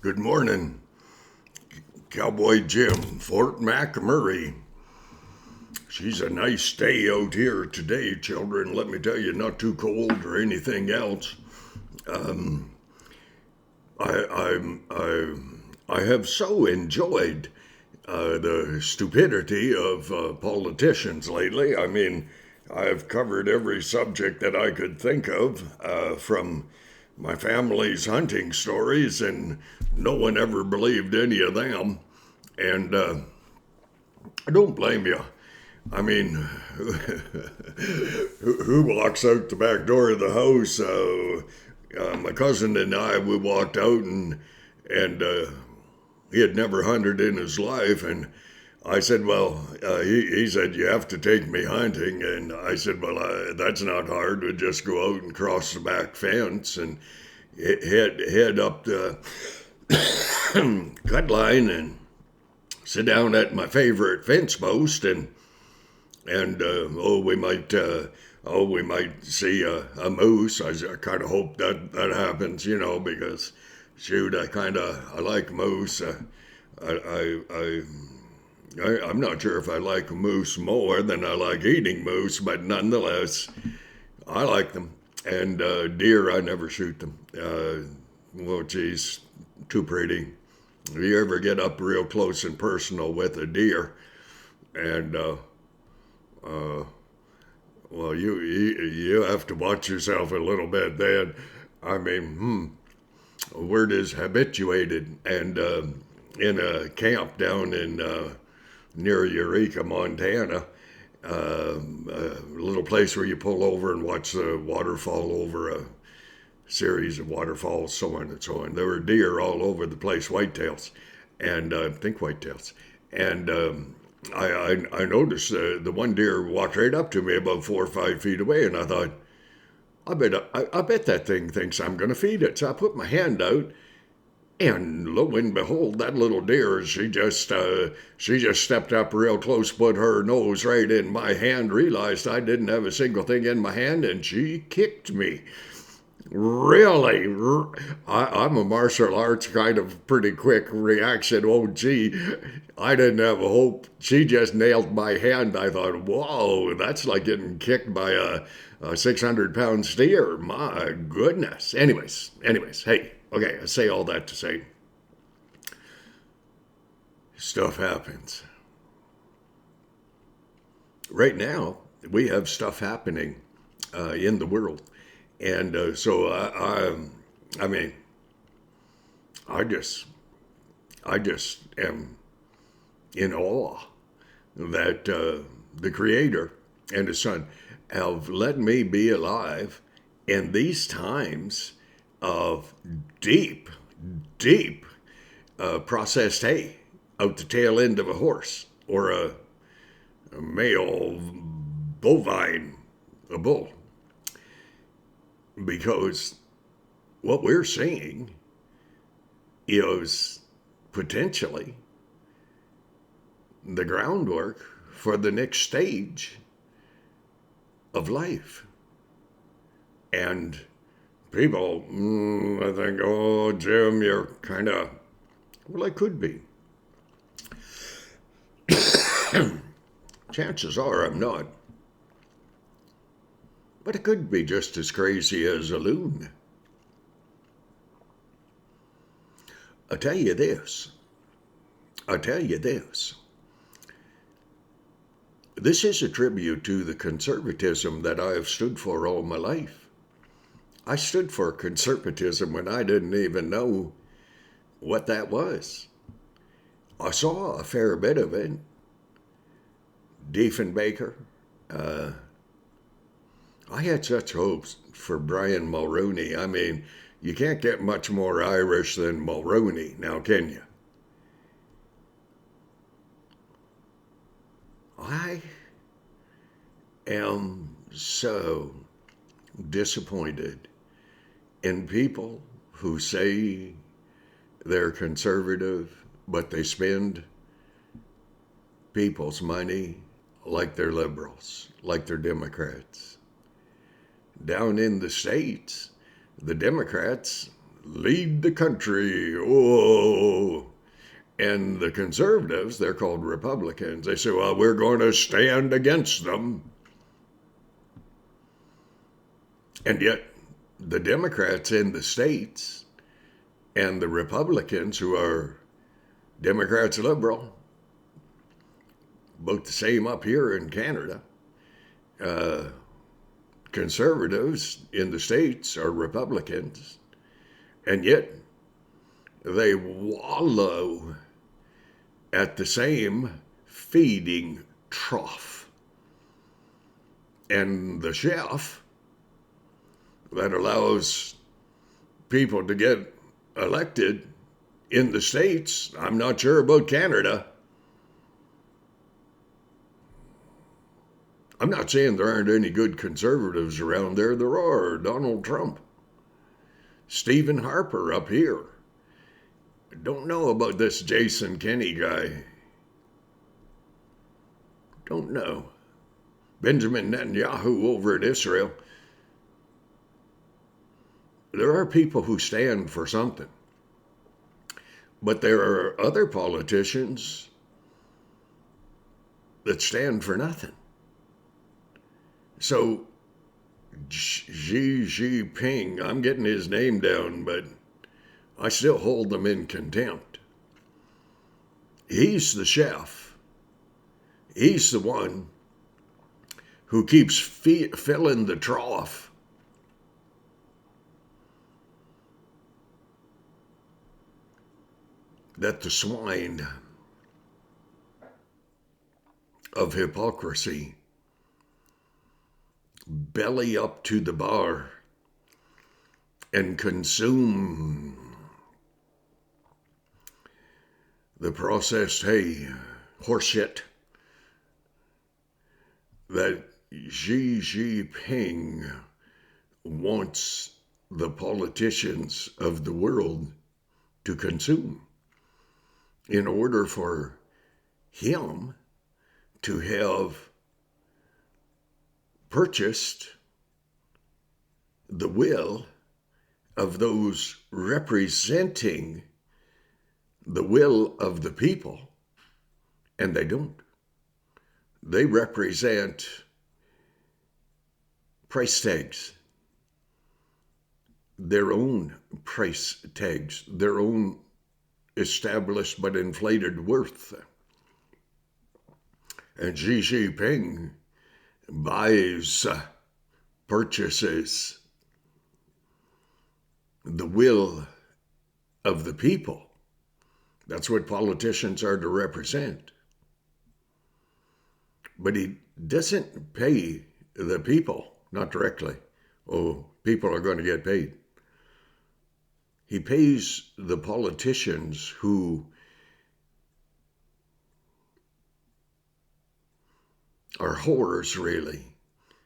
Good morning, Cowboy Jim, Fort McMurray. She's a nice day out here today, children. Let me tell you, not too cold or anything else. I have so enjoyed the stupidity of politicians lately. I mean, I've covered every subject that I could think of, from my family's hunting stories, and no one ever believed any of them. And I don't blame you. I mean, who walks out the back door of the house? My cousin and I, we walked out, and he had never hunted in his life, and I said, well, he said, you have to take me hunting. And I said, well, that's not hard. We just go out and cross the back fence and head up the cut line and sit down at my favorite fence post, and we might see a moose. I kind of hope that happens, because shoot, I like moose. I'm not sure if I like moose more than I like eating moose, but nonetheless, I like them. And deer, I never shoot them. Well, geez, too pretty. If you ever get up real close and personal with a deer, and well, you have to watch yourself a little bit. Then, I mean, word is habituated, and in a camp down in near Eureka, Montana, a little place where you pull over and watch the waterfall over a series of waterfalls, so on and so on. There were deer all over the place, whitetails, and I think whitetails. And I noticed the one deer walked right up to me about 4 or 5 feet away, and I thought, I bet that thing thinks I'm going to feed it. So I put my hand out, and lo and behold, that little deer, she just stepped up real close, put her nose right in my hand, realized I didn't have a single thing in my hand, and she kicked me. Really? I'm a martial arts kind of pretty quick reaction. Oh, gee, I didn't have a hope. She just nailed my hand. I thought, whoa, that's like getting kicked by a 600-pound steer. My goodness. Anyways, hey, okay, I say all that to say stuff happens. Right now, we have stuff happening in the world. And so I mean, I just am in awe that the Creator and His Son have let me be alive in these times of deep processed hay out the tail end of a horse, or a male bovine, a bull. Because what we're seeing is potentially the groundwork for the next stage of life. And people, I think, oh, Jim, you're kind of, well, I could be. Chances are I'm not. But it could be just as crazy as a loon. I'll tell you this. This is a tribute to the conservatism that I have stood for all my life. I stood for conservatism when I didn't even know what that was. I saw a fair bit of it. Diefenbaker. I had such hopes for Brian Mulroney. I mean, you can't get much more Irish than Mulroney, now can you? I am so disappointed in people who say they're conservative, but they spend people's money like they're liberals, like they're Democrats. Down in the States, the Democrats, lead the country. Oh. And the conservatives, they're called Republicans. They say, well, we're going to stand against them. And yet, the Democrats in the states and the Republicans, who are Democrats liberal, both the same up here in Canada, conservatives in the states are Republicans, and yet they wallow at the same feeding trough. And the chef that allows people to get elected in the States, I'm not sure about Canada. I'm not saying there aren't any good conservatives around there. There are. Donald Trump, Stephen Harper up here. Don't know about this Jason Kenney guy. Don't know. Benjamin Netanyahu over in Israel. There are people who stand for something. But there are other politicians that stand for nothing. So Xi Jinping, I'm getting his name down, but I still hold them in contempt. He's the chef. He's the one who keeps filling the trough. That the swine of hypocrisy belly up to the bar and consume the processed hay, horseshit, that Xi Jinping wants the politicians of the world to consume in order for him to have purchased the will of those representing the will of the people, and they don't. They represent price tags, their own price tags, their own established but inflated worth. And Xi Jinping buys, purchases the will of the people. That's what politicians are to represent. But he doesn't pay the people, not directly. Oh, people are going to get paid. He pays the politicians who are whores, really.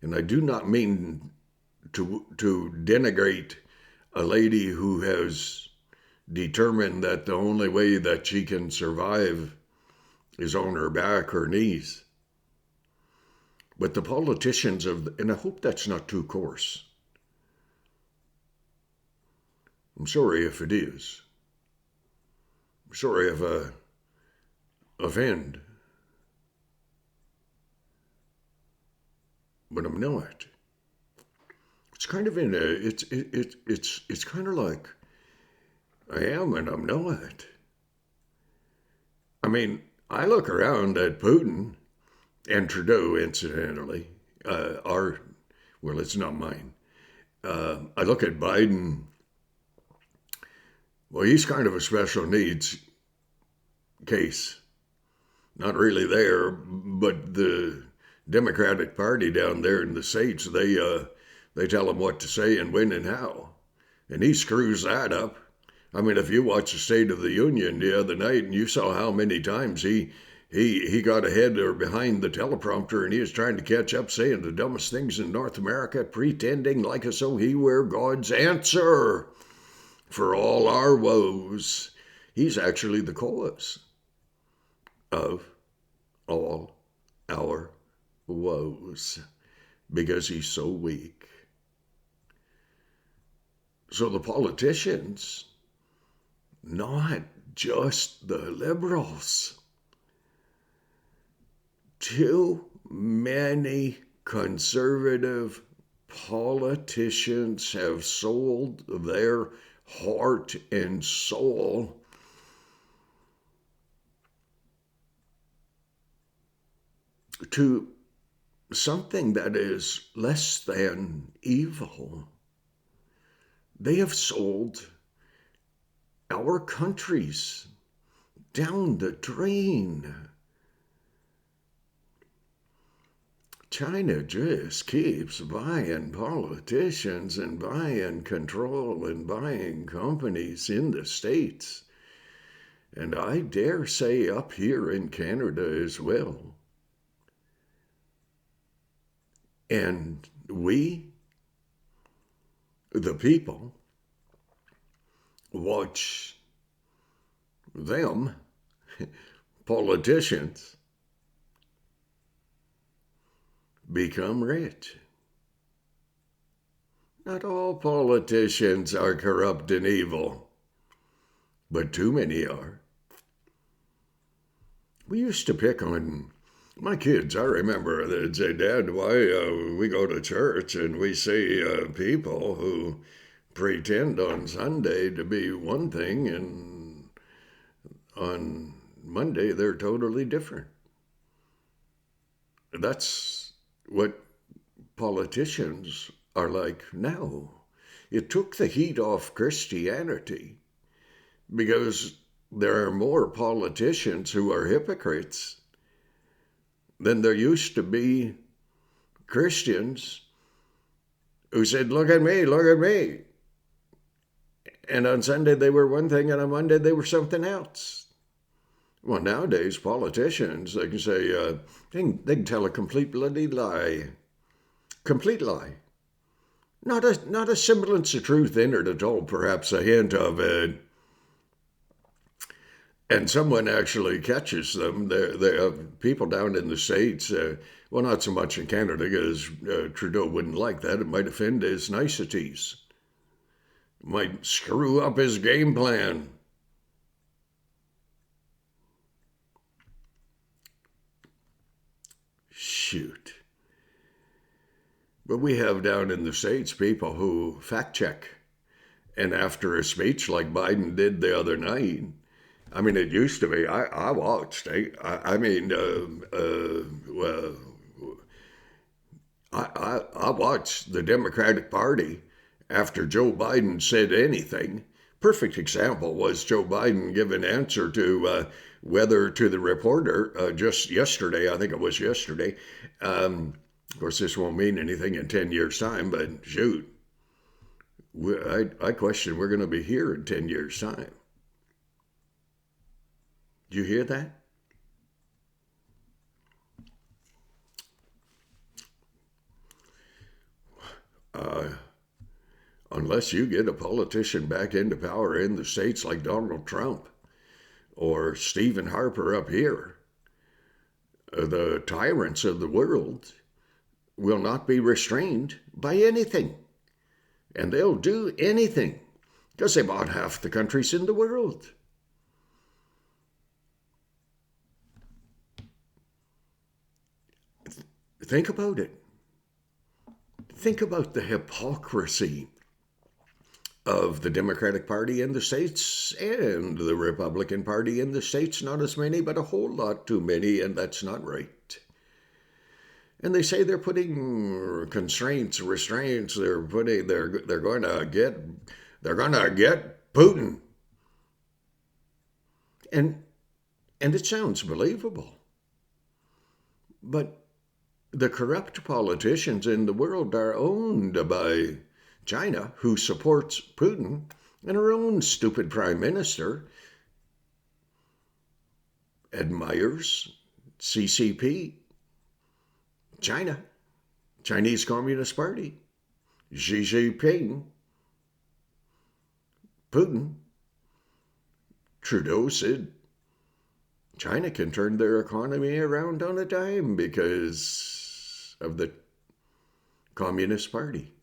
And I do not mean to denigrate a lady who has determined that the only way that she can survive is on her back or knees. But the politicians and I hope that's not too coarse. I'm sorry if it is. I'm sorry if I offend. But I'm not. It's kind of it's kind of like I am and I'm not. I mean, I look around at Putin and Trudeau, incidentally, well, it's not mine. I look at Biden. Well, he's kind of a special needs case. Not really there, but the Democratic Party down there in the States, they tell him what to say and when and how. And he screws that up. I mean, if you watch the State of the Union the other night and you saw how many times he got ahead or behind the teleprompter and he was trying to catch up, saying the dumbest things in North America, pretending like as though he were God's answer for all our woes. He's actually the cause of all our woes because he's so weak. So the politicians, not just the liberals, too many conservative politicians have sold their heart and soul to something that is less than evil. They have sold our countries down the drain. China just keeps buying politicians and buying control and buying companies in the States. And I dare say up here in Canada as well. And we, the people, watch them, politicians, become rich. Not all politicians are corrupt and evil, but too many are. We used to pick on my kids. I remember they'd say, Dad, why we go to church and we see people who pretend on Sunday to be one thing and on Monday they're totally different. That's what politicians are like now. It took the heat off Christianity because there are more politicians who are hypocrites than there used to be Christians who said, look at me, look at me. And on Sunday they were one thing and on Monday they were something else. Well, nowadays politicians, they can say, they can tell a complete bloody lie. Complete lie. Not a semblance of truth in it at all, perhaps a hint of it. And someone actually catches them. There are people down in the States, well, not so much in Canada, because Trudeau wouldn't like that. It might offend his niceties. It might screw up his game plan. Shoot. But we have down in the States people who fact check. And after a speech like Biden did the other night, I mean, it used to be, I watched, I watched the Democratic Party after Joe Biden said anything. Perfect example was Joe Biden giving an answer to whether to the reporter just yesterday, I think it was yesterday. Of course, this won't mean anything in 10 years' time, but shoot, I question we're going to be here in 10 years' time. Do you hear that? Unless you get a politician back into power in the States like Donald Trump or Stephen Harper up here, the tyrants of the world will not be restrained by anything. And they'll do anything because they bought half the countries in the world. Think about it. Think about the hypocrisy of the Democratic Party in the States and the Republican Party in the States. Not as many, but a whole lot too many, and that's not right. And they say they're putting constraints, restraints. They're going to get Putin, and it sounds believable, but the corrupt politicians in the world are owned by China, who supports Putin, and our own stupid prime minister admires CCP, China, Chinese Communist Party, Xi Jinping, Putin. Trudeau said China can turn their economy around on a dime because of the Communist Party.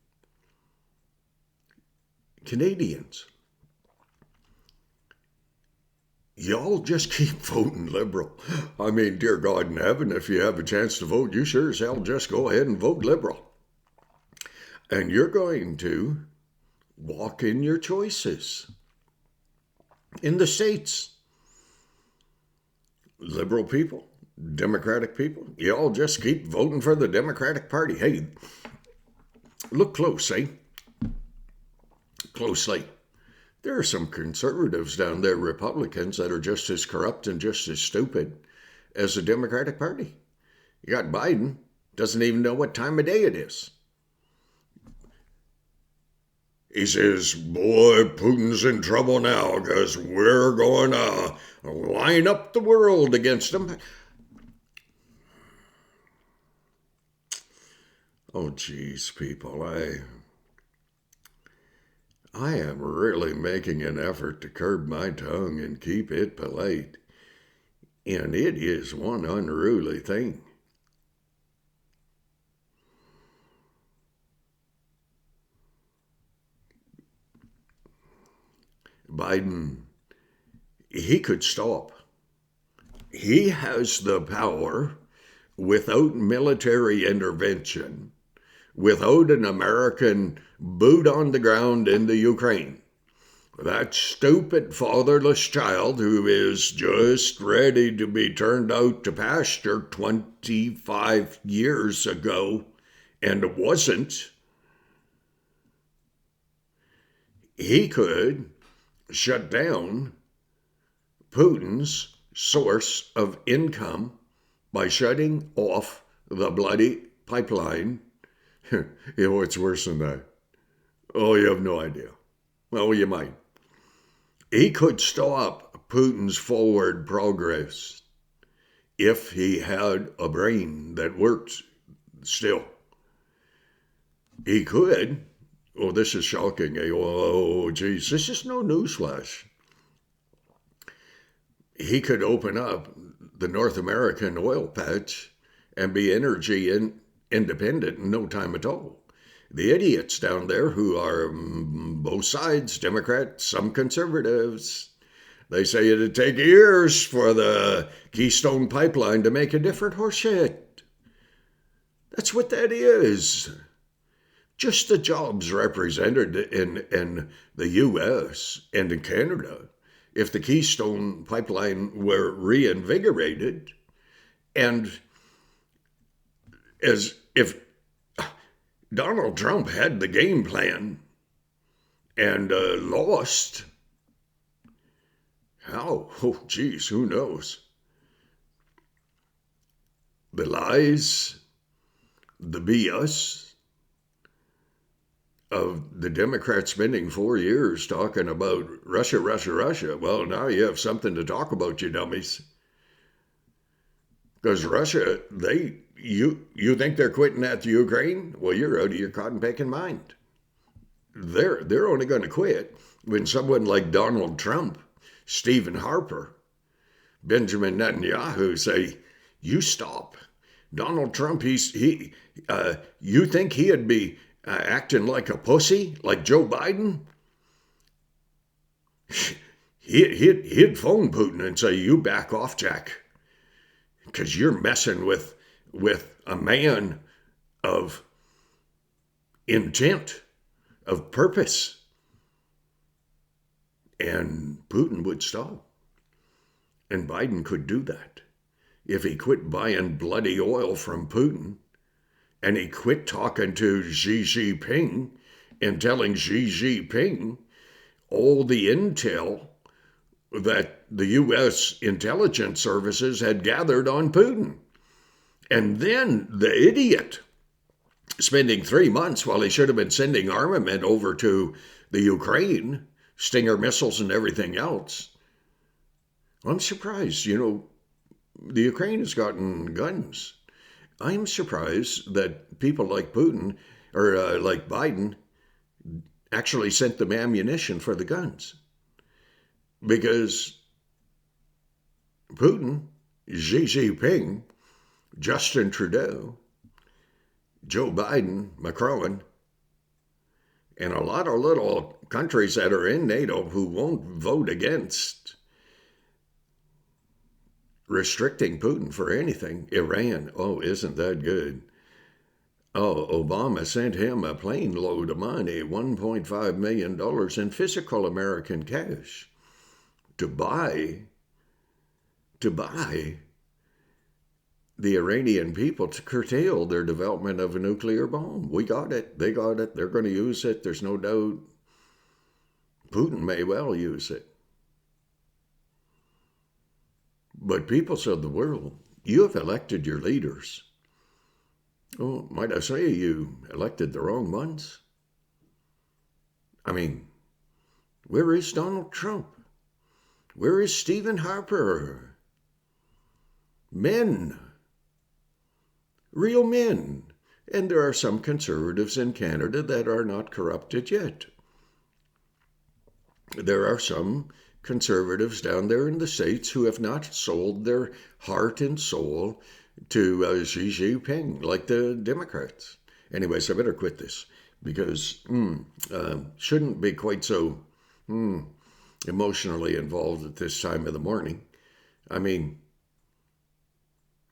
Canadians, y'all just keep voting Liberal. I mean, dear God in heaven, if you have a chance to vote, you sure as hell just go ahead and vote Liberal. And you're going to walk in your choices. In the States, liberal people, Democratic people, you all just keep voting for the Democratic Party. Hey, look close, eh? Closely. There are some conservatives down there, Republicans, that are just as corrupt and just as stupid as the Democratic Party. You got Biden, doesn't even know what time of day it is. He says, boy, Putin's in trouble now because we're going to line up the world against him. Oh, geez, people, I am really making an effort to curb my tongue and keep it polite. And it is one unruly thing. Biden, he could stop. He has the power without military intervention, without an American boot on the ground in the Ukraine. That stupid fatherless child who is just ready to be turned out to pasture 25 years ago and wasn't, he could shut down Putin's source of income by shutting off the bloody pipeline. You know, it's worse than that. Oh, you have no idea. Well, you might. He could stop Putin's forward progress if he had a brain that worked still. He could. Oh, this is shocking. Oh, geez, this is no newsflash. He could open up the North American oil patch and be energy independent in no time at all. The idiots down there who are both sides, Democrats, some conservatives, they say it'd take years for the Keystone Pipeline to make a different horseshit. That's what that is. Just the jobs represented in the U.S. and in Canada, if the Keystone Pipeline were reinvigorated, and as if Donald Trump had the game plan and lost, how? Oh, geez, who knows? The lies, the BS of the Democrats spending 4 years talking about Russia, Russia, Russia. Well, now you have something to talk about, you dummies. Because Russia, you think they're quitting at the Ukraine? Well, you're out of your cotton-picking mind. They're only going to quit when someone like Donald Trump, Stephen Harper, Benjamin Netanyahu say, you stop. Donald Trump, you think he'd be acting like a pussy, like Joe Biden? He'd phone Putin and say, you back off, Jack, because you're messing with a man of intent, of purpose. And Putin would stop. And Biden could do that if he quit buying bloody oil from Putin and he quit talking to Xi Jinping and telling Xi Jinping all the intel that the U.S. intelligence services had gathered on Putin. And then the idiot, spending 3 months while he should have been sending armament over to the Ukraine, Stinger missiles and everything else. I'm surprised, the Ukraine has gotten guns. I'm surprised that people like Putin or like Biden actually sent them ammunition for the guns. Because Putin, Xi Jinping, Justin Trudeau, Joe Biden, Macron, And a lot of little countries that are in NATO who won't vote against restricting Putin for anything. Iran, oh, isn't that good? Oh, Obama sent him a plane load of money, $1.5 million in physical American cash to buy the Iranian people to curtail their development of a nuclear bomb. We got it. They got it. They're going to use it. There's no doubt. Putin may well use it. But peoples of the world, you have elected your leaders. Oh, might I say you elected the wrong ones? I mean, where is Donald Trump? Where is Stephen Harper? Men. Real men. And there are some conservatives in Canada that are not corrupted yet. There are some conservatives down there in the States who have not sold their heart and soul to Xi Jinping like the Democrats. Anyways, I better quit this because shouldn't be quite so emotionally involved at this time of the morning. I mean,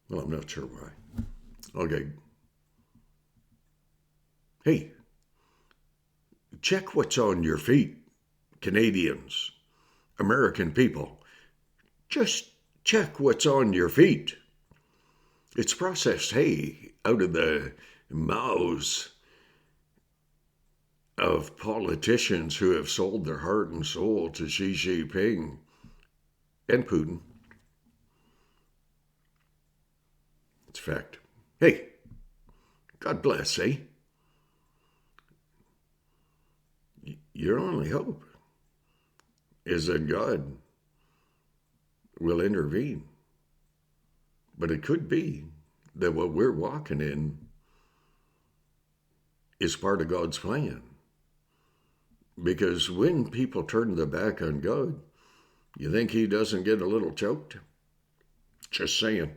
well, I'm not sure why. Okay. Hey, check what's on your feet, Canadians, American people. Just check what's on your feet. It's processed hay out of the mouths of politicians who have sold their heart and soul to Xi Jinping and Putin. It's fact. Hey, God bless, eh? Your only hope is that God will intervene. But it could be that what we're walking in is part of God's plan. Because when people turn their back on God, you think he doesn't get a little choked? Just saying.